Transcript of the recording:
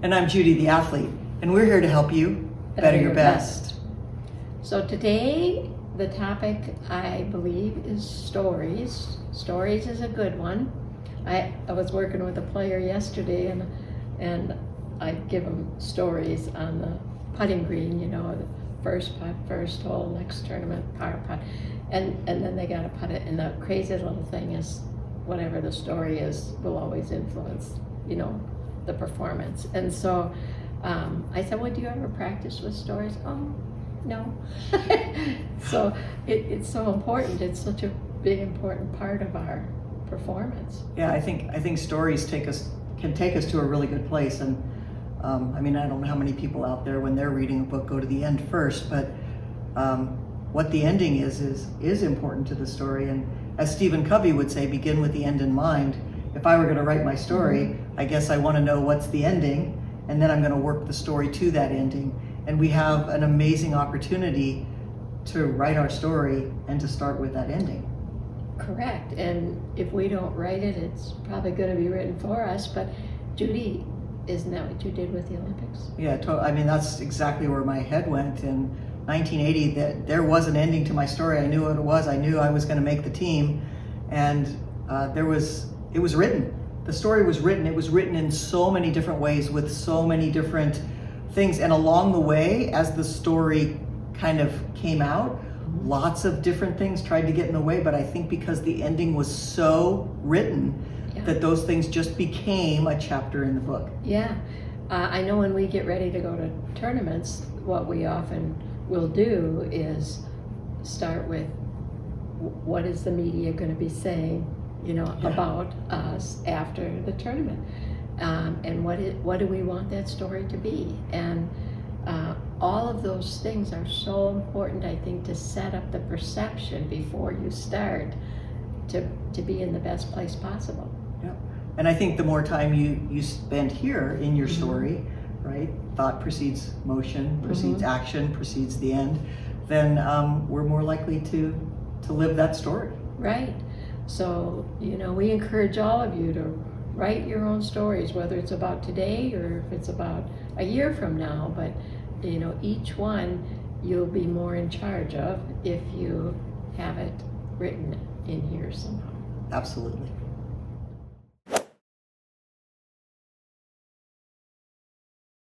And I'm Judy, the athlete, and we're here to help you better your best. So today, the topic, I believe, is stories. Stories is a good one. I was working with a player yesterday, and I give them stories on the putting green, you know, the first putt, first hole, next tournament, par putt, and then they got to putt it. And the crazy little thing is, whatever the story is will always influence, you know, the performance. And so I said, well, do you ever practice with stories? Oh, no. So it's so important. It's such a big, important part of our performance. Yeah, I think stories can take us to a really good place. And I mean, I don't know how many people out there, when they're reading a book, go to the end first, but what the ending is important to the story. And as Stephen Covey would say, begin with the end in mind. If I were going to write my story, I guess I want to know what's the ending, and then I'm going to work the story to that ending. And we have an amazing opportunity to write our story and to start with that ending. Correct. And if we don't write it, it's probably going to be written for us. But Judy, isn't that what you did with the Olympics? Yeah, I mean, that's exactly where my head went. In 1980, that there was an ending to my story. I knew what it was. I knew I was going to make the team, and it was written. The story was written. It was written in so many different ways with so many different things. And along the way, as the story kind of came out, lots of different things tried to get in the way. But I think because the ending was so written, that those things just became a chapter in the book. Yeah. I know when we get ready to go to tournaments, what we often will do is start with, what is the media going to be saying, you know, about us after the tournament, and what do we want that story to be? And all of those things are so important, I think, to set up the perception before you start to be in the best place possible. Yeah. And I think the more time you spend here in your story, right? Thought precedes motion, precedes action, precedes the end. Then we're more likely to live that story. Right. So, you know, we encourage all of you to write your own stories, whether it's about today or if it's about a year from now. But, you know, each one you'll be more in charge of if you have it written in here somehow. Absolutely.